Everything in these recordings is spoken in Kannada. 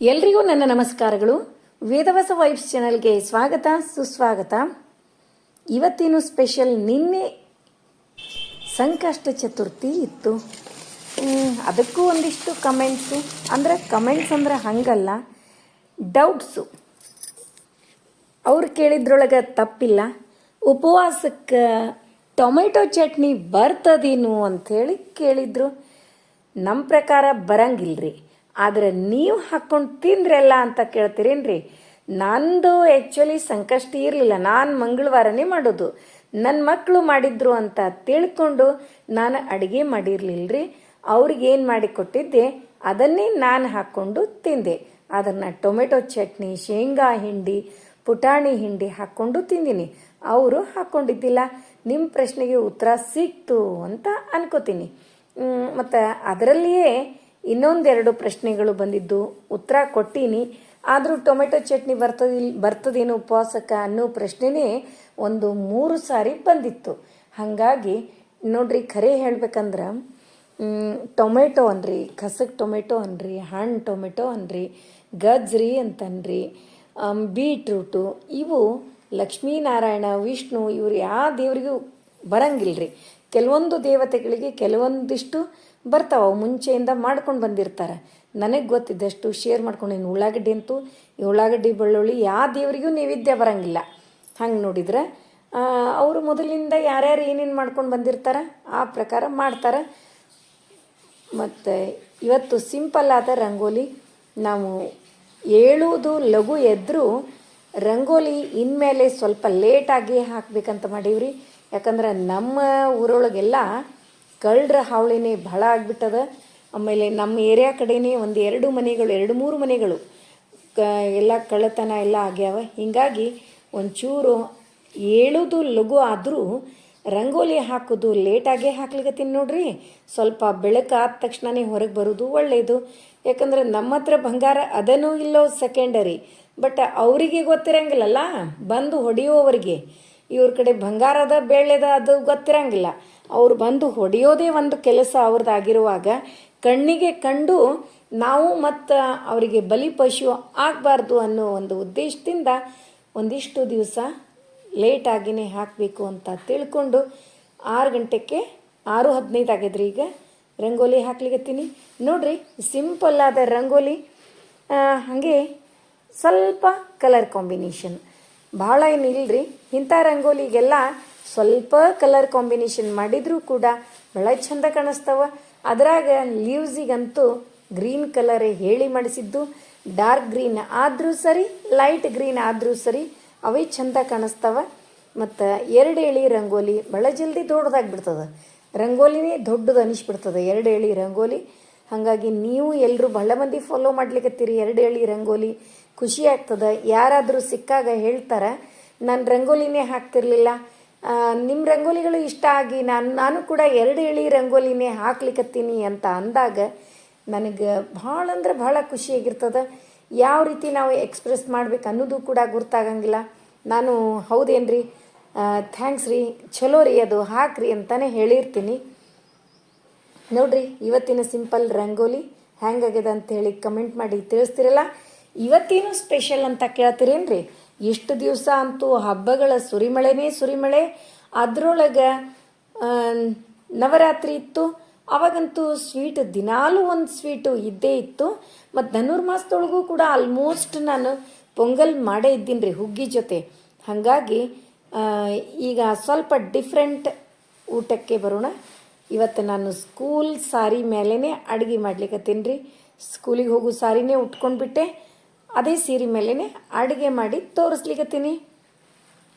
ಎಲ್ರಿಗೂ ನನ್ನ ನಮಸ್ಕಾರಗಳು. ವೇದವಾಸ ವೈಬ್ಸ್ ಚಾನಲ್ಗೆ ಸ್ವಾಗತ ಸುಸ್ವಾಗತ. ಇವತ್ತಿನ ಸ್ಪೆಷಲ್ ನಿನ್ನೆ ಸಂಕಷ್ಟ ಚತುರ್ಥಿ ಇತ್ತು. ಅದಕ್ಕೂ ಒಂದಿಷ್ಟು ಕಮೆಂಟ್ಸು, ಕಮೆಂಟ್ಸ್ ಅಂದರೆ ಹಂಗಲ್ಲ, ಡೌಟ್ಸು. ಅವ್ರು ಕೇಳಿದ್ರೊಳಗೆ ತಪ್ಪಿಲ್ಲ. ಉಪವಾಸಕ್ಕೆ ಟೊಮೆಟೊ ಚಟ್ನಿ ಬರ್ತದೇನು ಅಂಥೇಳಿ ಕೇಳಿದ್ರು. ನಮ್ಮ ಪ್ರಕಾರ ಬರಂಗಿಲ್ರಿ, ಆದರೆ ನೀವು ಹಾಕ್ಕೊಂಡು ತಿಂದ್ರಲ್ಲ ಅಂತ ಕೇಳ್ತೀರೇನ್ರಿ. ನಂದು ಆ್ಯಕ್ಚುಲಿ ಸಂಕಷ್ಟ ಇರಲಿಲ್ಲ, ನಾನು ಮಂಗಳವಾರನೇ ಮಾಡೋದು. ನನ್ನ ಮಕ್ಕಳು ಮಾಡಿದ್ರು ಅಂತ ತಿಳ್ಕೊಂಡು ನಾನು ಅಡುಗೆ ಮಾಡಿರಲಿಲ್ಲರಿ. ಅವ್ರಿಗೇನು ಮಾಡಿ ಕೊಟ್ಟಿದ್ದೆ ಅದನ್ನೇ ನಾನು ಹಾಕ್ಕೊಂಡು ತಿಂದೆ. ಅದನ್ನು ಟೊಮೆಟೊ ಚಟ್ನಿ, ಶೇಂಗಾ ಹಿಂಡಿ, ಪುಟಾಣಿ ಹಿಂಡಿ ಹಾಕ್ಕೊಂಡು ತಿಂದೀನಿ. ಅವರು ಹಾಕ್ಕೊಂಡಿದ್ದಿಲ್ಲ. ನಿಮ್ಮ ಪ್ರಶ್ನೆಗೆ ಉತ್ತರ ಸಿಕ್ತು ಅಂತ ಅನ್ಕೋತೀನಿ. ಮತ್ತು ಅದರಲ್ಲಿಯೇ ಇನ್ನೊಂದೆರಡು ಪ್ರಶ್ನೆಗಳು ಬಂದಿದ್ದು, ಉತ್ತರ ಕೊಟ್ಟೀನಿ. ಆದರೂ ಟೊಮೆಟೊ ಚಟ್ನಿ ಬರ್ತದೇನು ಉಪವಾಸಕ್ಕೆ ಅನ್ನೋ ಪ್ರಶ್ನೆನೇ ಒಂದು 3 ಸಾರಿ ಬಂದಿತ್ತು. ಹಾಗಾಗಿ ನೋಡ್ರಿ, ಖರೆ ಹೇಳ್ಬೇಕಂದ್ರೆ ಟೊಮೆಟೊ ಅನ್ರಿ, ಕಸಕ್ ಟೊಮೆಟೊ ಅನ್ರಿ, ಹಣ್ಣು ಟೊಮೆಟೊ ಅನ್ರಿ, ಗಜ್ರಿ ಅಂತನ್ರಿ, ಬೀಟ್ರೂಟು, ಇವು ಲಕ್ಷ್ಮೀನಾರಾಯಣ, ವಿಷ್ಣು, ಇವ್ರು ಯಾವ ದೇವರಿಗೂ ಬರಂಗಿಲ್ರಿ. ಕೆಲವೊಂದು ದೇವತೆಗಳಿಗೆ ಕೆಲವೊಂದಿಷ್ಟು ಬರ್ತಾವೆ, ಮುಂಚೆಯಿಂದ ಮಾಡ್ಕೊಂಡು ಬಂದಿರ್ತಾರೆ. ನನಗೆ ಗೊತ್ತಿದ್ದಷ್ಟು ಶೇರ್ ಮಾಡ್ಕೊಂಡಿನಿ. ಉಳ್ಳಾಗಡ್ಡಿ ಅಂತೂ, ಈ ಉಳ್ಳಾಗಡ್ಡಿ ಬೆಳ್ಳುಳ್ಳಿ ಯಾವ ದೇವರಿಗೂ ನೈವೇದ್ಯ ಬರಂಗಿಲ್ಲ. ಹಂಗೆ ನೋಡಿದ್ರೆ ಅವರು ಮೊದಲಿಂದ ಯಾರ್ಯಾರು ಏನೇನು ಮಾಡ್ಕೊಂಡು ಬಂದಿರ್ತಾರೆ ಆ ಪ್ರಕಾರ ಮಾಡ್ತಾರೆ. ಮತ್ತು ಇವತ್ತು ಸಿಂಪಲ್ ಆದ ರಂಗೋಲಿ. ನಾವು ಏಳುವುದು ಲಘು ಎದ್ದರೂ ರಂಗೋಲಿ ಇನ್ಮೇಲೆ ಸ್ವಲ್ಪ ಲೇಟಾಗಿ ಹಾಕಬೇಕಂತ ಮಾಡೀವ್ರಿ. ಯಾಕಂದ್ರೆ ನಮ್ಮ ಊರೊಳಗೆಲ್ಲ ಕಳ್ಳರ ಹಾವಳಿನೇ ಭಾಳ ಆಗಿಬಿಟ್ಟದ. ಆಮೇಲೆ ನಮ್ಮ ಏರಿಯಾ ಕಡೆನೇ ಒಂದು 2-3 ಮನೆಗಳು ಎಲ್ಲ ಕಳ್ಳತನ ಎಲ್ಲ ಆಗ್ಯಾವ. ಹೀಗಾಗಿ ಒಂಚೂರು ಏಳೋದು ಲಘು ಆದರೂ ರಂಗೋಲಿ ಹಾಕೋದು ಲೇಟಾಗೇ ಹಾಕ್ಲಿಕತ್ತೀನಿ ನೋಡ್ರಿ. ಸ್ವಲ್ಪ ಬೆಳಕಾದ ತಕ್ಷಣವೇ ಹೊರಗೆ ಬರೋದು ಒಳ್ಳೆಯದು. ಯಾಕಂದ್ರೆ ನಮ್ಮ ಹತ್ರ ಬಂಗಾರ ಅದನ್ನೂ ಇಲ್ಲೋ ಸೆಕೆಂಡರಿ, ಬಟ್ ಅವರಿಗೆ ಗೊತ್ತಿರಂಗಿಲ್ಲಲ್ಲ, ಬಂದು ಹೊಡೆಯೋವರಿಗೆ. ಇವ್ರ ಕಡೆ ಬಂಗಾರದ ಬೆಳ್ಳೆದ ಅದು ಗೊತ್ತಿರಂಗಿಲ್ಲ. ಅವ್ರು ಬಂದು ಹೊಡೆಯೋದೇ ಒಂದು ಕೆಲಸ ಅವ್ರದ್ದಾಗಿರುವಾಗ ಕಣ್ಣಿಗೆ ಕಂಡು ನಾವು ಮತ್ತು ಅವರಿಗೆ ಬಲಿ ಪಶು ಆಗಬಾರ್ದು ಅನ್ನೋ ಒಂದು ಉದ್ದೇಶದಿಂದ ಒಂದಿಷ್ಟು ದಿವಸ ಲೇಟಾಗಿಯೇ ಹಾಕಬೇಕು ಅಂತ ತಿಳ್ಕೊಂಡು 6 ಗಂಟೆಗೆ 6:15 ಆಗಿದ್ರಿ ಈಗ ರಂಗೋಲಿ ಹಾಕ್ಲಿಕತ್ತೀನಿ ನೋಡ್ರಿ. ಸಿಂಪಲ್ಲಾದ ರಂಗೋಲಿ, ಹಾಗೆ ಸ್ವಲ್ಪ ಕಲರ್ ಕಾಂಬಿನೇಷನ್, ಭಾಳ ಏನಿಲ್ಲರಿ. ಇಂಥ ರಂಗೋಲಿಗೆಲ್ಲ ಸ್ವಲ್ಪ ಕಲರ್ ಕಾಂಬಿನೇಷನ್ ಮಾಡಿದರೂ ಕೂಡ ಭಾಳ ಚಂದ ಕಾಣಿಸ್ತವ. ಅದ್ರಾಗ ಲೀವ್ಸಿಗಂತೂ ಗ್ರೀನ್ ಕಲರೇ ಹೇಳಿ ಮಾಡಿಸಿದ್ದು. ಡಾರ್ಕ್ ಗ್ರೀನ್ ಆದರೂ ಸರಿ, ಲೈಟ್ ಗ್ರೀನ್ ಆದರೂ ಸರಿ, ಅವೇ ಚಂದ ಕಾಣಿಸ್ತವ. ಮತ್ತು 2 ಎಳೆ ರಂಗೋಲಿ ಭಾಳ ಜಲ್ದಿ ದೊಡ್ಡದಾಗಿಬಿಡ್ತದೆ. ರಂಗೋಲಿನೇ ದೊಡ್ಡದು ಅನಿಸ್ಬಿಡ್ತದೆ 2 ಎಳೆ ರಂಗೋಲಿ. ಹಾಗಾಗಿ ನೀವು ಎಲ್ಲರೂ ಭಾಳ ಮಂದಿ ಫಾಲೋ ಮಾಡ್ಲಿಕ್ಕತ್ತೀರಿ 2 ಎಳೆ ರಂಗೋಲಿ. ಖುಷಿ ಆಗ್ತದೆ. ಯಾರಾದರೂ ಸಿಕ್ಕಾಗ ಹೇಳ್ತಾರೆ, ನಾನು ರಂಗೋಲಿನೇ ಹಾಕ್ತಿರ್ಲಿಲ್ಲ, ನಿಮ್ಮ ರಂಗೋಲಿಗಳು ಇಷ್ಟ ಆಗಿ ನಾನು ಕೂಡ 2 ಎಳೆ ರಂಗೋಲಿನೇ ಹಾಕ್ಲಿಕ್ಕತ್ತೀನಿ ಅಂತ ಅಂದಾಗ ನನಗೆ ಭಾಳ ಅಂದ್ರೆ ಭಾಳ ಖುಷಿಯಾಗಿರ್ತದೆ. ಯಾವ ರೀತಿ ನಾವು ಎಕ್ಸ್ಪ್ರೆಸ್ ಮಾಡ್ಬೇಕು ಅನ್ನೋದು ಕೂಡ ಗೊತ್ತಾಗಂಗಿಲ್ಲ. ನಾನು ಹೌದೇನ್ರಿ, ಥ್ಯಾಂಕ್ಸ್ ರೀ, ಚಲೋ ರೀ, ಅದು ಹಾಕ್ರಿ ಅಂತಲೇ ಹೇಳಿರ್ತೀನಿ. ನೋಡ್ರಿ, ಇವತ್ತಿನ ಸಿಂಪಲ್ ರಂಗೋಲಿ ಹ್ಯಾಂಗಾಗ್ಯದ ಅಂಥೇಳಿ ಕಮೆಂಟ್ ಮಾಡಿ ತಿಳಿಸ್ತಿರಲ್ಲ. ಇವತ್ತೇನು ಸ್ಪೆಷಲ್ ಅಂತ ಕೇಳ್ತೀರೇನ್ರಿ. ಇಷ್ಟು ದಿವಸ ಅಂತೂ ಹಬ್ಬಗಳ ಸುರಿಮಳೆ. ಅದರೊಳಗೆ ನವರಾತ್ರಿ ಇತ್ತು. ಅವಾಗಂತೂ ಸ್ವೀಟ್ ದಿನಾಲೂ ಒಂದು ಸ್ವೀಟು ಇದ್ದೇ ಇತ್ತು. ಮತ್ತು ಧನುರ್ಮಾಸದೊಳಗೂ ಕೂಡ ಆಲ್ಮೋಸ್ಟ್ ನಾನು ಪೊಂಗಲ್ ಮಾಡೇ ಇದ್ದೀನಿ ರೀ ಹುಗ್ಗಿ ಜೊತೆ. ಹಾಗಾಗಿ ಈಗ ಸ್ವಲ್ಪ ಡಿಫ್ರೆಂಟ್ ಊಟಕ್ಕೆ ಬರೋಣ. ಇವತ್ತು ನಾನು ಸ್ಕೂಲ್ ಸಾರಿ ಮೇಲೇ ಅಡುಗೆ ಮಾಡ್ಲಿಕ್ಕತ್ತೀನಿ ರೀ. ಸ್ಕೂಲಿಗೆ ಹೋಗೋ ಸಾರಿನೇ ಉಟ್ಕೊಂಡ್ಬಿಟ್ಟೆ, ಅದೇ ಸೀರೆ ಮೇಲೇ ಅಡುಗೆ ಮಾಡಿ ತೋರಿಸ್ಲಿಕ್ಕತ್ತೀನಿ.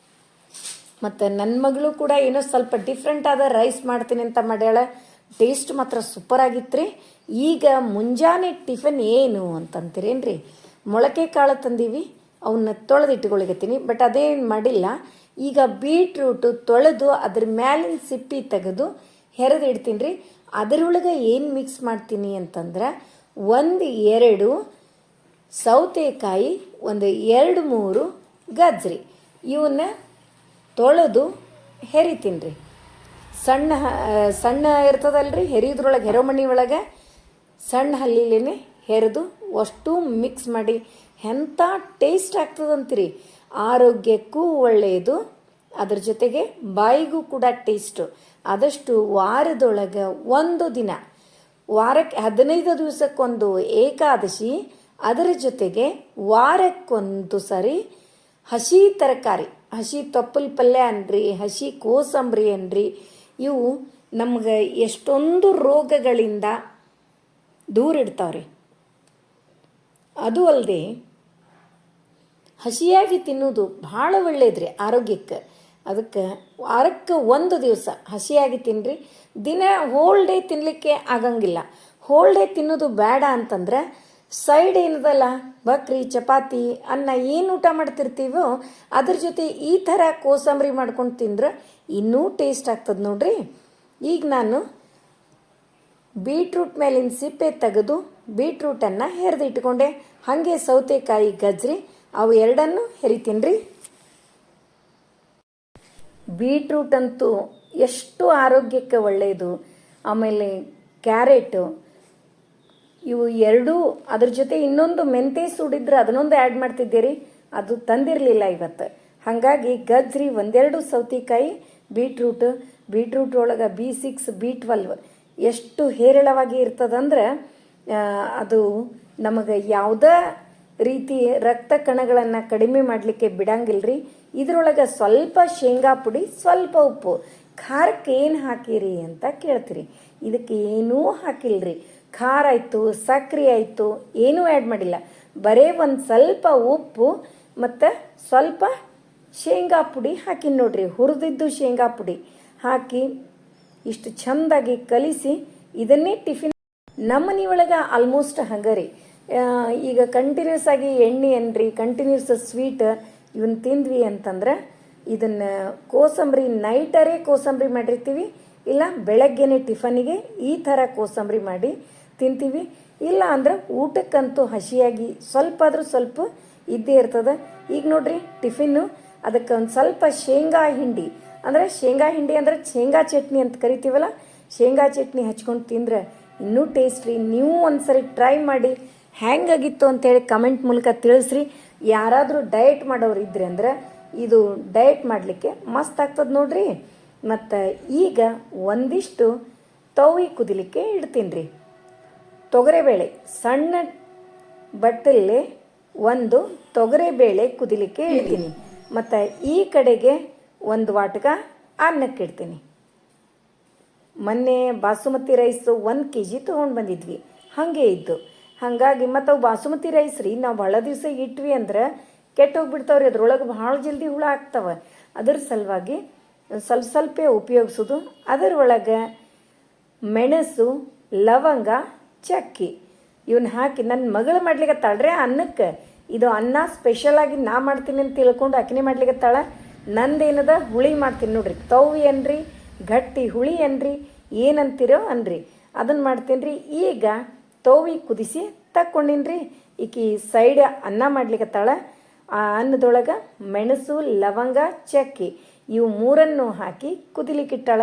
ಮತ್ತು ನನ್ನ ಮಗಳು ಕೂಡ ಏನೋ ಸ್ವಲ್ಪ ಡಿಫ್ರೆಂಟ್ ಆದ ರೈಸ್ ಮಾಡ್ತೀನಿ ಅಂತ ಮಾಡ್ಯಾಳ. ಟೇಸ್ಟ್ ಮಾತ್ರ ಸೂಪರ್ ಆಗಿತ್ತು ರೀ. ಈಗ ಮುಂಜಾನೆ ಟಿಫನ್ ಏನು ಅಂತಂತೀರೇನ್ರಿ, ಮೊಳಕೆ ಕಾಳು ತಂದೀವಿ, ಅವನ್ನ ತೊಳೆದಿಟ್ಕೊಳಿಕತ್ತೀನಿ. ಬಟ್ ಅದೇನು ಮಾಡಿಲ್ಲ. ಈಗ ಬೀಟ್ರೂಟು ತೊಳೆದು ಅದ್ರ ಮ್ಯಾಲಿನ ಸಿಪ್ಪಿ ತೆಗೆದು ಹೆರೆದಿಡ್ತೀನಿ ರೀ. ಅದರೊಳಗೆ ಏನು ಮಿಕ್ಸ್ ಮಾಡ್ತೀನಿ ಅಂತಂದ್ರೆ 1-2 ಸೌತೆಕಾಯಿ, 1-2-3 ಗಜ್ರಿ, ಇವನ್ನ ತೊಳೆದು ಹೆರಿತೀನಿ ರೀ. ಸಣ್ಣ ಇರ್ತದಲ್ರಿ, ಹೆರಿದ್ರೊಳಗೆ ಹೆರೋಮಣಿ ಒಳಗೆ ಸಣ್ಣ ಹಲ್ಲಿಲೇನೆ ಹೆರೆದು ಅಷ್ಟು ಮಿಕ್ಸ್ ಮಾಡಿ ಎಂಥ ಟೇಸ್ಟ್ ಆಗ್ತದಂತೀರಿ. ಆರೋಗ್ಯಕ್ಕೂ ಒಳ್ಳೆಯದು, ಅದ್ರ ಜೊತೆಗೆ ಬಾಯಿಗೂ ಕೂಡ ಟೇಸ್ಟು. ಆದಷ್ಟು ವಾರದೊಳಗೆ ಒಂದು ದಿನ, ವಾರಕ್ಕೆ 15 ದಿವಸಕ್ಕೊಂದು ಏಕಾದಶಿ, ಅದರ ಜೊತೆಗೆ ವಾರಕ್ಕೊಂದು ಸರಿ ಹಸಿ ತರಕಾರಿ, ಹಸಿ ತೊಪ್ಪಲ ಪಲ್ಯ ಅನ್ರಿ, ಹಸಿ ಕೋಸಂಬರಿ ಅನ್ರಿ, ಇವು ನಮ್ಗೆ ಎಷ್ಟೊಂದು ರೋಗಗಳಿಂದ ದೂರ ಇಡ್ತಾವ್ರಿ. ಅದು ಅಲ್ಲದೆ ಹಸಿಯಾಗಿ ತಿನ್ನೋದು ಭಾಳ ಒಳ್ಳೇದ್ರಿ ಆರೋಗ್ಯಕ್ಕೆ. ಅದಕ್ಕೆ ವಾರಕ್ಕೆ ಒಂದು ದಿವಸ ಹಸಿಯಾಗಿ ತಿನ್ನಿರಿ. ದಿನ ಹೋಲ್ ಡೇ ತಿನ್ನಲಿಕ್ಕೆ ಆಗಂಗಿಲ್ಲ. ಹೋಲ್ ಡೇ ತಿನ್ನೋದು ಬೇಡ ಅಂತಂದ್ರೆ ಸೈಡ್ ಏನದಲ್ಲ, ಬಕ್ರಿ, ಚಪಾತಿ, ಅನ್ನ ಏನು ಊಟ ಮಾಡ್ತಿರ್ತೀವೋ ಅದ್ರ ಜೊತೆ ಈ ಥರ ಕೋಸಂಬರಿ ಮಾಡ್ಕೊಂಡು ತಿಂದ್ರೆ ಇನ್ನೂ ಟೇಸ್ಟ್ ಆಗ್ತದೆ ನೋಡ್ರಿ. ಈಗ ನಾನು ಬೀಟ್ರೂಟ್ ಮೇಲಿನ ಸಿಪ್ಪೆ ತೆಗೆದು ಬೀಟ್ರೂಟನ್ನು ಹೆರೆದು ಇಟ್ಕೊಂಡೆ. ಹಾಗೆ ಸೌತೆಕಾಯಿ, ಗಜ್ರಿ ಅವು ಎರಡನ್ನು ಹೆರಿತೀನಿ ರೀ. ಬೀಟ್ರೂಟ್ ಅಂತೂ ಎಷ್ಟು ಆರೋಗ್ಯಕ್ಕೆ ಒಳ್ಳೆಯದು. ಆಮೇಲೆ ಕ್ಯಾರೆಟು, ಇವು ಎರಡೂ, ಅದ್ರ ಜೊತೆ ಇನ್ನೊಂದು ಮೆಂತೆ ಸುಡಿದ್ರೆ ಅದನ್ನೊಂದು ಆ್ಯಡ್ ಮಾಡ್ತಿದ್ದೀರಿ, ಅದು ತಂದಿರಲಿಲ್ಲ ಇವತ್ತು. ಹಾಗಾಗಿ ಗಜ್ರಿ, ಒಂದೆರಡು ಸೌತೆಕಾಯಿ, ಬೀಟ್ರೂಟ್ ಒಳಗೆ B6, B12 ಎಷ್ಟು ಹೇರಳವಾಗಿ ಇರ್ತದಂದ್ರೆ ಅದು ನಮಗೆ ಯಾವುದೇ ರೀತಿ ರಕ್ತ ಕಣಗಳನ್ನು ಕಡಿಮೆ ಮಾಡಲಿಕ್ಕೆ ಬಿಡಂಗಿಲ್ರಿ. ಇದರೊಳಗೆ ಸ್ವಲ್ಪ ಶೇಂಗಾ ಪುಡಿ, ಸ್ವಲ್ಪ ಉಪ್ಪು. ಖಾರಕ್ಕೆ ಏನು ಹಾಕಿರಿ ಅಂತ ಕೇಳ್ತೀರಿ. ಇದಕ್ಕೆ ಏನೂ ಹಾಕಿಲ್ರಿ. ಖಾರ ಆಯಿತು, ಸಕ್ಕರೆ ಆಯಿತು, ಏನೂ ಆ್ಯಡ್ ಮಾಡಿಲ್ಲ. ಬರೀ ಒಂದು ಸ್ವಲ್ಪ ಉಪ್ಪು ಮತ್ತು ಸ್ವಲ್ಪ ಶೇಂಗಾ ಪುಡಿ ಹಾಕಿ ನೋಡ್ರಿ, ಹುರಿದಿದ್ದು ಶೇಂಗಾ ಪುಡಿ ಹಾಕಿ ಇಷ್ಟು ಚೆಂದಾಗಿ ಕಲಿಸಿ ಇದನ್ನೇ ಟಿಫಿನ್. ನಮ್ಮ ಮನೆಯೊಳಗೆ ಆಲ್ಮೋಸ್ಟ್ ಹಂಗರಿ. ಈಗ ಕಂಟಿನ್ಯೂಸ್ ಆಗಿ ಎಣ್ಣೆ ಅನ್ರಿ, ಕಂಟಿನ್ಯೂಸ್ ಸ್ವೀಟ್ ಇವನ್ನ ತಿಂದ್ವಿ ಅಂತಂದ್ರೆ ಇದನ್ನು ಕೋಸಂಬರಿ ನೈಟರೇ ಕೋಸಂಬರಿ ಮಾಡಿರ್ತೀವಿ, ಇಲ್ಲ ಬೆಳಗ್ಗೆನೆ ಟಿಫನಿಗೆ ಈ ಥರ ಕೋಸಂಬರಿ ಮಾಡಿ ತಿಂತೀವಿ. ಇಲ್ಲ ಅಂದ್ರೆ ಊಟಕ್ಕಂತೂ ಹಸಿಯಾಗಿ ಸ್ವಲ್ಪ ಆದರೂ ಸ್ವಲ್ಪ ಇದ್ದೇ ಇರ್ತದೆ. ಈಗ ನೋಡ್ರಿ ಟಿಫಿನ್ನು, ಅದಕ್ಕೆ ಒಂದು ಸ್ವಲ್ಪ ಶೇಂಗಾ ಹಿಂಡಿ ಅಂದರೆ ಶೇಂಗಾ ಚಟ್ನಿ ಅಂತ ಕರಿತೀವಲ್ಲ, ಶೇಂಗಾ ಚಟ್ನಿ ಹಚ್ಕೊಂಡು ತಿಂದ್ರೆ ಇನ್ನೂ ಟೇಸ್ಟ್ ರೀ. ನೀವು ಒಂದ್ಸರಿ ಟ್ರೈ ಮಾಡಿ ಹೆಂಗಾಗಿತ್ತು ಅಂತೇಳಿ ಕಮೆಂಟ್ ಮೂಲಕ ತಿಳಿಸ್ರಿ. ಯಾರಾದರೂ ಡಯಟ್ ಮಾಡೋರು ಇದ್ರೆ ಅಂದ್ರೆ ಇದು ಡಯಟ್ ಮಾಡಲಿಕ್ಕೆ ಮಸ್ತ್ ಆಗ್ತದೆ ನೋಡ್ರಿ. ಮತ್ತು ಈಗ ಒಂದಿಷ್ಟು ತವಿ ಕುದಿಲಿಕ್ಕೆ ಇಡ್ತೀನಿ ರೀ. ತೊಗರೆಬೇಳೆ ಸಣ್ಣ ಬಟ್ಟಲಲ್ಲಿ ಒಂದು ತೊಗರೆಬೇಳೆ ಕುದಿಲಿಕ್ಕೆ ಇಡ್ತೀನಿ. ಮತ್ತು ಈ ಕಡೆಗೆ ಒಂದು ವಾಟಕ ಅನ್ನಕ್ಕೆ ಇಡ್ತೀನಿ. ಮೊನ್ನೆ ಬಾಸುಮತಿ ರೈಸು 1 kg ತೊಗೊಂಡು ಬಂದಿದ್ವಿ, ಹಾಗೆ ಇದ್ದು. ಹಾಗಾಗಿ ಮತ್ತು ಅವು ಬಾಸುಮತಿ ರೈಸ್ ರೀ, ನಾವು ಭಾಳ ದಿವಸ ಇಟ್ವಿ ಅಂದ್ರೆ ಕೆಟ್ಟೋಗ್ಬಿಡ್ತಾವ್ರಿ. ಅದ್ರೊಳಗೆ ಭಾಳ ಜಲ್ದಿ ಹುಳ ಆಗ್ತವೆ. ಅದ್ರ ಸಲುವಾಗಿ ಸ್ವಲ್ಪ ಉಪಯೋಗಿಸೋದು. ಅದರೊಳಗೆ ಮೆಣಸು, ಲವಂಗ, ಚಕ್ಕಿ ಇವನ್ನ ಹಾಕಿ ನನ್ನ ಮಗಳು ಮಾಡ್ಲಿಕ್ಕತ್ತಾಳ್ರೆ ಅನ್ನಕ್ಕೆ. ಇದು ಅನ್ನ ಸ್ಪೆಷಲಾಗಿ ನಾ ಮಾಡ್ತೀನಿ ಅಂತ ತಿಳ್ಕೊಂಡು ಆಕಿನೇ ಮಾಡ್ಲಿಕ್ಕತ್ತಾಳ. ನಂದೇನದ ಹುಳಿ ಮಾಡ್ತೀನಿ ನೋಡ್ರಿ. ತವಿ ಅನ್ರಿ, ಗಟ್ಟಿ ಹುಳಿ ಅನ್ರಿ, ಏನಂತೀರೋ ಅನ್ರಿ, ಅದನ್ನು ಮಾಡ್ತೀನಿ ರೀ. ಈಗ ತವಿ ಕುದಿಸಿ ತಕ್ಕೊಂಡಿನ್ರಿ. ಈಕಿ ಸೈಡ್ ಅನ್ನ ಮಾಡ್ಲಿಕ್ಕತ್ತಾಳ. ಆ ಅನ್ನದೊಳಗೆ ಮೆಣಸು, ಲವಂಗ, ಚಕ್ಕಿ ಇವು ಮೂರನ್ನು ಹಾಕಿ ಕುದಿಲಿಕ್ಕಿಟ್ಟಾಳ.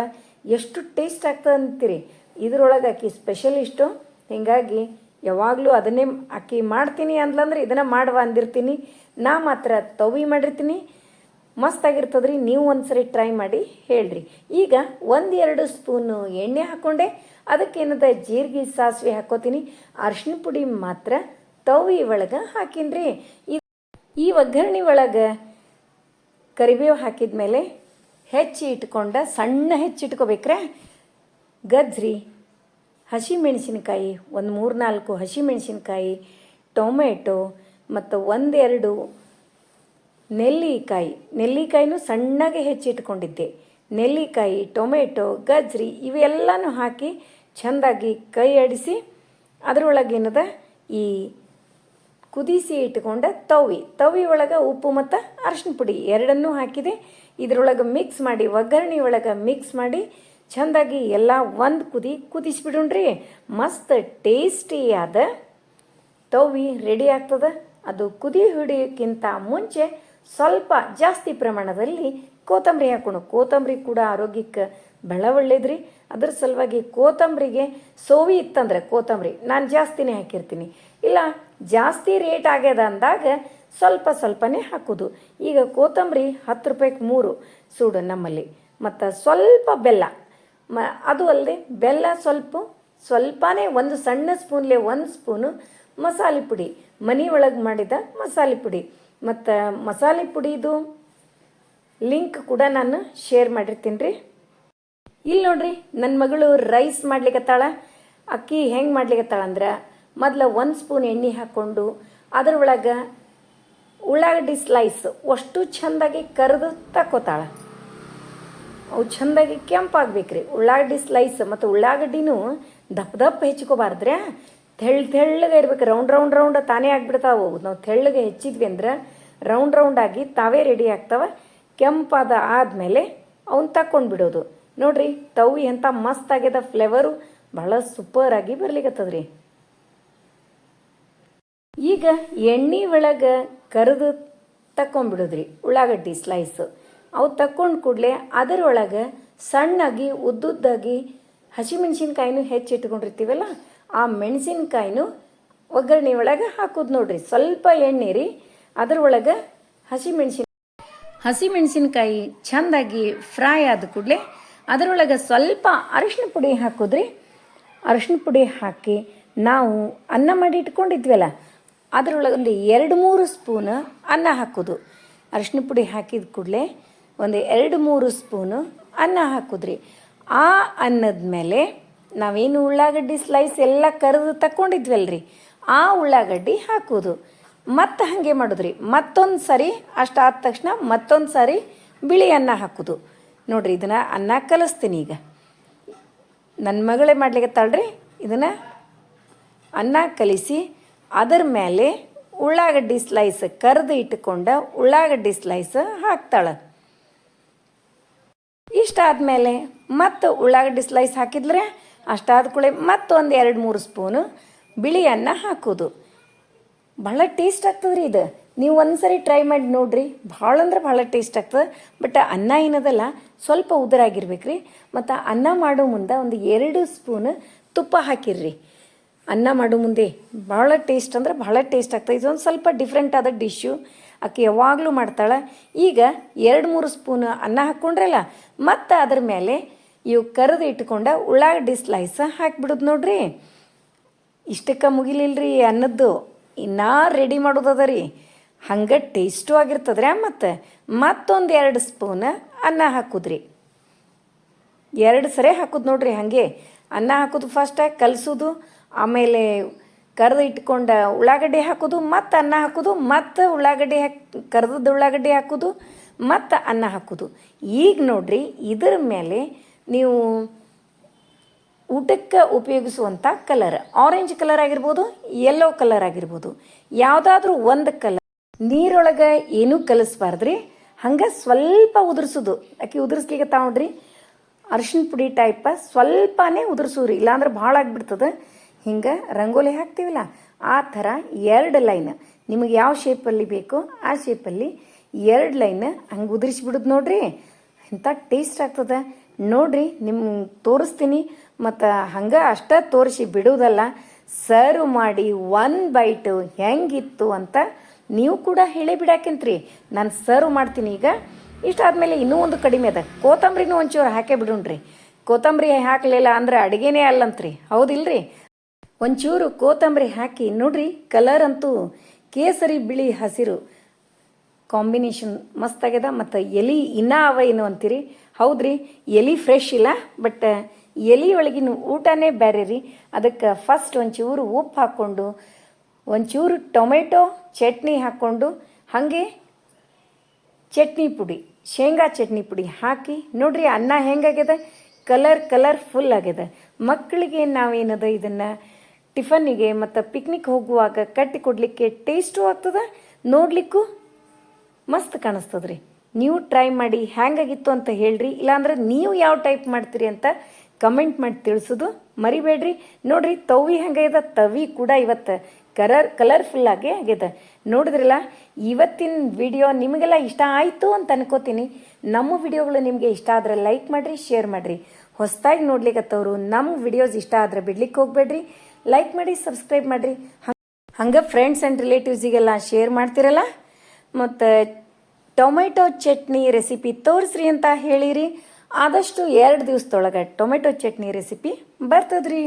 ಎಷ್ಟು ಟೇಸ್ಟ್ ಆಗ್ತದೆ ಅಂತೀರಿ. ಇದರೊಳಗೆ ಆಕಿ ಸ್ಪೆಷಲಿಸ್ಟು. ಹೀಗಾಗಿ ಯಾವಾಗಲೂ ಅದನ್ನೇ ಆಕಿ ಮಾಡ್ತೀನಿ ಅಂದ್ಲಂದ್ರೆ ಇದನ್ನು ಮಾಡುವ ಅಂದಿರ್ತೀನಿ. ನಾ ಮಾತ್ರ ತವಿ ಮಾಡಿರ್ತೀನಿ. ಮಸ್ತಾಗಿರ್ತದೆ ರೀ. ನೀವು ಒಂದ್ಸರಿ ಟ್ರೈ ಮಾಡಿ ಹೇಳ್ರಿ. ಈಗ 1-2 ಸ್ಪೂನು ಎಣ್ಣೆ ಹಾಕ್ಕೊಂಡೆ. ಅದಕ್ಕೇನದ ಜೀರಿಗೆ, ಸಾಸಿವೆ ಹಾಕೋತೀನಿ. ಅರಿಶಿನ ಪುಡಿ ಮಾತ್ರ ತವಿ ಒಳಗೆ ಹಾಕಿನ್ರಿ. ಈ ಒಗ್ಗರಣೆ ಒಳಗೆ ಕರಿಬೇವು ಹಾಕಿದ್ಮೇಲೆ ಸಣ್ಣ ಹೆಚ್ಚಿಟ್ಕೋಬೇಕ್ರೆ ಗಜ್ರಿ, ಹಸಿಮೆಣಸಿನ್ಕಾಯಿ, ಒಂದು 3-4 ಹಸಿಮೆಣಸಿನ್ಕಾಯಿ, ಟೊಮೆಟೊ ಮತ್ತು 1-2 ನೆಲ್ಲಿಕಾಯಿನೂ ಸಣ್ಣಗೆ ಹೆಚ್ಚಿಟ್ಕೊಂಡಿದ್ದೆ. ನೆಲ್ಲಿಕಾಯಿ, ಟೊಮೆಟೊ, ಗಜ್ರಿ ಇವೆಲ್ಲನೂ ಹಾಕಿ ಚೆಂದಾಗಿ ಕೈ ಆಡಿಸಿ ಅದರೊಳಗೇನದ ಈ ಕುದಿಸಿ ಇಟ್ಕೊಂಡ ತವಿ ಒಳಗೆ ಉಪ್ಪು ಮತ್ತು ಅರಿಶಿನ ಪುಡಿ ಎರಡನ್ನೂ ಹಾಕಿದೆ. ಇದರೊಳಗೆ ಮಿಕ್ಸ್ ಮಾಡಿ, ಒಗ್ಗರಣೆ ಒಳಗೆ ಮಿಕ್ಸ್ ಮಾಡಿ ಚೆಂದಾಗಿ ಎಲ್ಲ ಒಂದು ಕುದಿಸ್ಬಿಡೋಣ್ರಿ. ಮಸ್ತ್ ಟೇಸ್ಟಿಯಾದ ತವಿ ರೆಡಿ ಆಗ್ತದೆ. ಅದು ಕುದಿ ಹಿಡಿಯೋಕ್ಕಿಂತ ಮುಂಚೆ ಸ್ವಲ್ಪ ಜಾಸ್ತಿ ಪ್ರಮಾಣದಲ್ಲಿ ಕೊತ್ತಂಬರಿ ಹಾಕೋಣ. ಕೊತ್ತಂಬರಿ ಕೂಡ ಆರೋಗ್ಯಕ್ಕೆ ಭಾಳ ಒಳ್ಳೇದ್ರಿ. ಅದ್ರ ಸಲುವಾಗಿ ಕೊತ್ತಂಬರಿಗೆ ಸೋವಿ ಇತ್ತಂದ್ರೆ ಕೊತ್ತಂಬರಿ ನಾನು ಜಾಸ್ತಿನೇ ಹಾಕಿರ್ತೀನಿ. ಇಲ್ಲ ಜಾಸ್ತಿ ರೇಟ್ ಆಗ್ಯದ ಅಂದಾಗ ಸ್ವಲ್ಪ ಸ್ವಲ್ಪನೇ ಹಾಕೋದು. ಈಗ ಕೊತ್ತಂಬರಿ 10 ರೂಪಾಯಿಗೆ 3 ಸೂಡು ನಮ್ಮಲ್ಲಿ. ಮತ್ತು ಸ್ವಲ್ಪ ಬೆಲ್ಲ, ಅದು ಅಲ್ಲದೆ ಬೆಲ್ಲ ಸ್ವಲ್ಪನೇ ಒಂದು ಸಣ್ಣ ಸ್ಪೂನ್ಲೆ 1 ಸ್ಪೂನು ಮಸಾಲೆ ಪುಡಿ, ಮನೆ ಒಳಗೆ ಮಾಡಿದ ಮಸಾಲೆ ಪುಡಿ. ಮತ್ತು ಮಸಾಲೆ ಪುಡಿದು ಲಿಂಕ್ ಕೂಡ ನಾನು ಶೇರ್ ಮಾಡಿರ್ತೀನಿ ರೀ. ಇಲ್ಲಿ ನೋಡ್ರಿ, ನನ್ನ ಮಗಳು ರೈಸ್ ಮಾಡ್ಲಿಕ್ಕತ್ತಾಳ. ಅಕ್ಕಿ ಹೆಂಗೆ ಮಾಡ್ಲಿಕ್ಕತ್ತಾಳ ಅಂದ್ರೆ, ಮೊದಲು 1 ಸ್ಪೂನ್ ಎಣ್ಣೆ ಹಾಕ್ಕೊಂಡು ಅದರೊಳಗೆ ಉಳ್ಳಾಗಡ್ಡಿ ಸ್ಲೈಸ್ ಅಷ್ಟು ಚೆಂದಾಗಿ ಕರೆದು ತಕ್ಕೋತಾಳ. ಅವು ಚೆಂದಾಗಿ ಕೆಂಪಾಗಬೇಕ್ರಿ ಉಳ್ಳಾಗಡ್ಡಿ ಸ್ಲೈಸ್. ಮತ್ತು ಉಳ್ಳಾಗಡ್ಡಿನೂ ದಪ್ಪ ಹೆಚ್ಚಿಕೋಬಾರ್ದ್ರೆ, ತೆಳ್ಳಗೆ ಇರ್ಬೇಕು. ರೌಂಡ್ ತಾನೇ ಆಗಿಬಿಡ್ತಾವೆ. ನಾವು ತೆಳ್ಳಗೆ ಹೆಚ್ಚಿದ್ವಿ ಅಂದ್ರೆ ರೌಂಡ್ ಆಗಿ ತಾವೇ ರೆಡಿ ಆಗ್ತಾವೆ. ಕೆಂಪಾದ ಆದಮೇಲೆ ಅವನ್ನ ತಕ್ಕೊಂಡು ಬಿಡೋದು. ನೋಡ್ರಿ ತವಿ ಎಂಥ ಮಸ್ತ್ ಆಗ್ಯದ, ಫ್ಲೇವರು ಭಾಳ ಸೂಪರ್ ಆಗಿ ಬರ್ಲಿಕ್ಕತ್ತದ್ರಿ. ಈಗ ಎಣ್ಣೆ ಒಳಗೆ ಕರೆದು ತಕ್ಕೊಂಡ್ಬಿಡೋದ್ರಿ ಉಳ್ಳಾಗಡ್ಡಿ ಸ್ಲೈಸು. ಅವು ತಕ್ಕೊಂಡು ಕೂಡಲೇ ಅದರೊಳಗೆ ಸಣ್ಣಾಗಿ ಉದ್ದುದ್ದಾಗಿ ಹಸಿಮೆಣ್ಸಿನ್ಕಾಯಿನೂ ಹೆಚ್ಚಿಟ್ಕೊಂಡಿರ್ತೀವಲ್ಲ, ಆ ಮೆಣಸಿನ್ಕಾಯಿನೂ ಒಗ್ಗರಣೆ ಒಳಗೆ ಹಾಕೋದು ನೋಡ್ರಿ. ಸ್ವಲ್ಪ ಎಣ್ಣೆ ರೀ, ಅದರೊಳಗೆ ಹಸಿಮೆಣ್ಸಿನ್ಕಾಯಿ ಚೆಂದಾಗಿ ಫ್ರೈ ಆದ ಕೂಡಲೇ ಅದರೊಳಗೆ ಸ್ವಲ್ಪ ಅರಿಶಿನ ಪುಡಿ ಹಾಕೋದ್ರಿ. ಅರಿಶಿನ ಪುಡಿ ಹಾಕಿ ನಾವು ಅನ್ನ ಮಾಡಿ ಇಟ್ಕೊಂಡಿದ್ವಲ್ಲ ಅದರೊಳಗೆ ಒಂದು 2-3 ಸ್ಪೂನ್ ಅನ್ನ ಹಾಕೋದು. ಅರಿಶಿನ ಪುಡಿ ಹಾಕಿದ ಕೂಡಲೇ ಒಂದು 2-3 ಸ್ಪೂನು ಅನ್ನ ಹಾಕೋದ್ರಿ. ಆ ಅನ್ನದ ಮೇಲೆ ನಾವೇನು ಉಳ್ಳಾಗಡ್ಡಿ ಸ್ಲೈಸ್ ಎಲ್ಲ ಕರೆದು ತಕ್ಕೊಂಡಿದ್ವಲ್ರಿ, ಆ ಉಳ್ಳಾಗಡ್ಡಿ ಹಾಕೋದು. ಮತ್ತು ಹಾಗೆ ಮಾಡೋದ್ರಿ. ಮತ್ತೊಂದು ಸಾರಿ ಅಷ್ಟಾದ ತಕ್ಷಣ ಮತ್ತೊಂದು ಸಾರಿ ಬಿಳಿ ಅನ್ನ ಹಾಕೋದು. ನೋಡ್ರಿ, ಇದನ್ನು ಅನ್ನ ಕಲಿಸ್ತೀನಿ ಈಗ. ನನ್ನ ಮಗಳೇ ಮಾಡ್ಲಿಕ್ಕತ್ತಾಳ್ರಿ. ಇದನ್ನು ಅನ್ನ ಕಲಿಸಿ ಅದರ ಮೇಲೆ ಉಳ್ಳಾಗಡ್ಡಿ ಸ್ಲೈಸ್ ಕರೆದು ಇಟ್ಕೊಂಡ ಉಳ್ಳಾಗಡ್ಡಿ ಸ್ಲೈಸ್ ಹಾಕ್ತಾಳೆ. ಇಷ್ಟಾದಮೇಲೆ ಮತ್ತು ಉಳ್ಳಾಗಡ್ಡಿ ಸ್ಲೈಸ್ ಹಾಕಿದ್ರೆ ಅಷ್ಟಾದ ಕೂಡಲೇ ಮತ್ತೊಂದು 2-3 ಸ್ಪೂನು ಬಿಳಿ ಅನ್ನ ಹಾಕೋದು. ಭಾಳ ಟೇಸ್ಟ್ ಆಗ್ತದ್ರಿ ಇದು. ನೀವು ಒಂದ್ಸರಿ ಟ್ರೈ ಮಾಡಿ ನೋಡ್ರಿ, ಭಾಳ ಅಂದ್ರೆ ಭಾಳ ಟೇಸ್ಟ್ ಆಗ್ತದೆ. ಬಟ್ ಅನ್ನ ಏನದಲ್ಲ ಸ್ವಲ್ಪ ಉದುರಾಗಿರ್ಬೇಕ್ರಿ. ಮತ್ತು ಅನ್ನ ಮಾಡೋ ಮುಂದೆ ಒಂದು 2 ಸ್ಪೂನ್ ತುಪ್ಪ ಹಾಕಿರ್ರಿ. ಅನ್ನ ಮಾಡೋ ಮುಂದೆ ಭಾಳ ಟೇಸ್ಟ್ ಅಂದ್ರೆ ಭಾಳ ಟೇಸ್ಟ್ ಆಗ್ತದೆ. ಇದೊಂದು ಸ್ವಲ್ಪ ಡಿಫ್ರೆಂಟ್ ಆದ ಡಿಶ್ಶು, ಆಕೆ ಯಾವಾಗಲೂ ಮಾಡ್ತಾಳೆ. ಈಗ 2-3 ಸ್ಪೂನ್ ಅನ್ನ ಹಾಕ್ಕೊಂಡ್ರಲ್ಲ, ಮತ್ತು ಅದ್ರ ಮೇಲೆ ಇವು ಕರೆದು ಇಟ್ಕೊಂಡ ಉಳ್ಳಾಗಡ್ಡಿ ಸ್ಲೈಸ್ ಹಾಕಿಬಿಡೋದು ನೋಡ್ರಿ. ಇಷ್ಟಕ್ಕೆ ಮುಗಿಲಿಲ್ರಿ ಅನ್ನದ್ದು, ಇನ್ನೂ ರೆಡಿ ಮಾಡೋದದ ರೀ. ಹಂಗೆ ಟೇಸ್ಟು ಆಗಿರ್ತದ್ರಿ. ಮತ್ತು ಮತ್ತೊಂದು 2 ಸ್ಪೂನ್ ಅನ್ನ ಹಾಕೋದ್ರಿ. 2 ಸರಿ ಹಾಕೋದು ನೋಡ್ರಿ. ಹಾಗೆ ಅನ್ನ ಹಾಕೋದು, ಫಸ್ಟಾಗಿ ಕಲಸೋದು, ಆಮೇಲೆ ಕರೆದು ಇಟ್ಕೊಂಡ ಉಳ್ಳಾಗಡ್ಡಿ ಹಾಕೋದು, ಮತ್ತು ಅನ್ನ ಹಾಕೋದು, ಮತ್ತು ಉಳ್ಳಾಗಡ್ಡಿ ಕರೆದದ್ದು ಉಳ್ಳಾಗಡ್ಡಿ ಹಾಕೋದು, ಮತ್ತು ಅನ್ನ ಹಾಕೋದು. ಈಗ ನೋಡ್ರಿ, ಇದರ ಮೇಲೆ ನೀವು ಊಟಕ್ಕೆ ಉಪಯೋಗಿಸುವಂಥ ಕಲರ್, ಆರೆಂಜ್ ಕಲರ್ ಆಗಿರ್ಬೋದು, ಯೆಲ್ಲೋ ಕಲರ್ ಆಗಿರ್ಬೋದು, ಯಾವುದಾದ್ರೂ ಒಂದು ಕಲರ್. ನೀರೊಳಗೆ ಏನೂ ಕಲಿಸ್ಬಾರ್ದ್ರಿ. ಹಂಗೆ ಸ್ವಲ್ಪ ಉದುರ್ಸೋದು. ಆಕೆ ಉದುರಿಸ್ಲಿಕ್ಕೆ ನೋಡ್ರಿ, ಅರಿಶಿನ ಪುಡಿ ಟೈಪ ಸ್ವಲ್ಪನೇ ಉದುರ್ಸೋರಿ, ಇಲ್ಲಾಂದ್ರೆ ಭಾಳ ಆಗಿಬಿಡ್ತದೆ. ಹಿಂಗೆ ರಂಗೋಲಿ ಹಾಕ್ತೀವಲ್ಲ ಆ ಥರ 2 ಲೈನ್, ನಿಮಗೆ ಯಾವ ಶೇಪಲ್ಲಿ ಬೇಕೋ ಆ ಶೇಪಲ್ಲಿ 2 ಲೈನ್ ಹಂಗೆ ಉದುರಿಸ್ಬಿಡೋದು ನೋಡ್ರಿ. ಇಂಥ ಟೇಸ್ಟ್ ಆಗ್ತದೆ ನೋಡ್ರಿ. ನಿಮ್ಗೆ ತೋರಿಸ್ತೀನಿ. ಮತ್ತು ಹಂಗೆ ಅಷ್ಟೇ ತೋರಿಸಿ ಬಿಡೋದಲ್ಲ, ಸರ್ವ್ ಮಾಡಿ 1 ಬೈಟು ಹೆಂಗಿತ್ತು ಅಂತ ನೀವು ಕೂಡ ಹೇಳೇ ಬಿಡಾಕಂತ್ರಿ. ನಾನು ಸರ್ವ್ ಮಾಡ್ತೀನಿ ಈಗ. ಇಷ್ಟಾದಮೇಲೆ ಇನ್ನೂ ಒಂದು ಕಡಿಮೆ ಅದ, ಕೊತ್ತಂಬರಿನೂ ಒಂಚೂರು ಹಾಕೇ ಬಿಡೋಣ್ರಿ. ಕೊತ್ತಂಬರಿ ಹಾಕಲಿಲ್ಲ ಅಂದ್ರೆ ಅಡುಗೆನೇ ಅಲ್ಲಂತ್ರಿ, ಹೌದಿಲ್ರಿ? ಒಂಚೂರು ಕೊತ್ತಂಬರಿ ಹಾಕಿ ನೋಡ್ರಿ. ಕಲರ್ ಅಂತೂ ಕೇಸರಿ ಬಿಳಿ ಹಸಿರು ಕಾಂಬಿನೇಷನ್ ಮಸ್ತ್ ಆಗ್ಯದ. ಮತ್ತು ಎಲೆ ಇನ್ನೂ ಅವ ಏನು ಅಂತೀರಿ, ಹೌದ್ರಿ, ಎಲೆ ಫ್ರೆಶ್ ಇಲ್ಲ, ಬಟ್ ಎಲೆ ಒಳಗಿನ ಊಟನೇ ಬೇರೆ ರೀ. ಅದಕ್ಕೆ ಫಸ್ಟ್ ಒಂಚೂರು ಉಪ್ಪು ಹಾಕ್ಕೊಂಡು, ಒಂಚೂರು ಟೊಮೆಟೊ ಚಟ್ನಿ ಹಾಕ್ಕೊಂಡು, ಹಾಗೆ ಚಟ್ನಿ ಪುಡಿ, ಶೇಂಗಾ ಚಟ್ನಿ ಪುಡಿ ಹಾಕಿ ನೋಡ್ರಿ. ಅನ್ನ ಹೆಂಗಾಗ್ಯದ, ಕಲರ್ಫುಲ್ ಆಗ್ಯದ. ಮಕ್ಕಳಿಗೆ ನಾವೇನದ ಇದನ್ನು ಟಿಫನ್ನಿಗೆ ಮತ್ತು ಪಿಕ್ನಿಕ್ ಹೋಗುವಾಗ ಕಟ್ಟಿ ಕೊಡಲಿಕ್ಕೆ ಟೇಸ್ಟು ಆಗ್ತದೆ, ನೋಡಲಿಕ್ಕೂ ಮಸ್ತ್ ಕಾಣಿಸ್ತದ್ರಿ. ನೀವು ಟ್ರೈ ಮಾಡಿ ಹ್ಯಾಂಗಾಗಿತ್ತು ಅಂತ ಹೇಳ್ರಿ. ಇಲ್ಲಾಂದ್ರೆ ನೀವು ಯಾವ ಟೈಪ್ ಮಾಡ್ತೀರಿ ಅಂತ ಕಮೆಂಟ್ ಮಾಡಿ ತಿಳಿಸೋದು ಮರಿಬೇಡ್ರಿ. ನೋಡ್ರಿ, ತವಿ ಹೆಂಗಾಗ್ಯದ, ತವಿ ಕೂಡ ಇವತ್ತು ಕಲರ್ಫುಲ್ಲಾಗಿ ಆಗೈತೆ. ನೋಡಿದ್ರಲ್ಲ, ಇವತ್ತಿನ ವಿಡಿಯೋ ನಿಮಗೆಲ್ಲ ಇಷ್ಟ ಆಯಿತು ಅಂತ ಅನ್ಕೋತೀನಿ. ನಮ್ಮ ವಿಡಿಯೋಗಳು ನಿಮಗೆ ಇಷ್ಟ ಆದರೆ ಲೈಕ್ ಮಾಡಿರಿ, ಶೇರ್ ಮಾಡಿರಿ. ಹೊಸದಾಗಿ ನೋಡ್ಲಿಕ್ಕತ್ತವ್ರು ನಮ್ಮ ವಿಡಿಯೋಸ್ ಇಷ್ಟ ಆದರೆ ಬಿಡ್ಲಿಕ್ಕೆ ಹೋಗ್ಬೇಡ್ರಿ. ಲೈಕ್ ಮಾಡಿ, ಸಬ್ಸ್ಕ್ರೈಬ್ ಮಾಡಿರಿ. ಹಂಗೆ ಫ್ರೆಂಡ್ಸ್ ಆ್ಯಂಡ್ ರಿಲೇಟಿವ್ಸಿಗೆಲ್ಲ ಶೇರ್ ಮಾಡ್ತಿರಲ್ಲ. ಮತ್ತು ಟೊಮೆಟೊ ಚಟ್ನಿ ರೆಸಿಪಿ ತೋರಿಸ್ರಿ ಅಂತ ಹೇಳಿರಿ. ಆದಷ್ಟು 2 ದಿವಸದೊಳಗೆ ಟೊಮೆಟೊ ಚಟ್ನಿ ರೆಸಿಪಿ ಬರ್ತದ್ರಿ.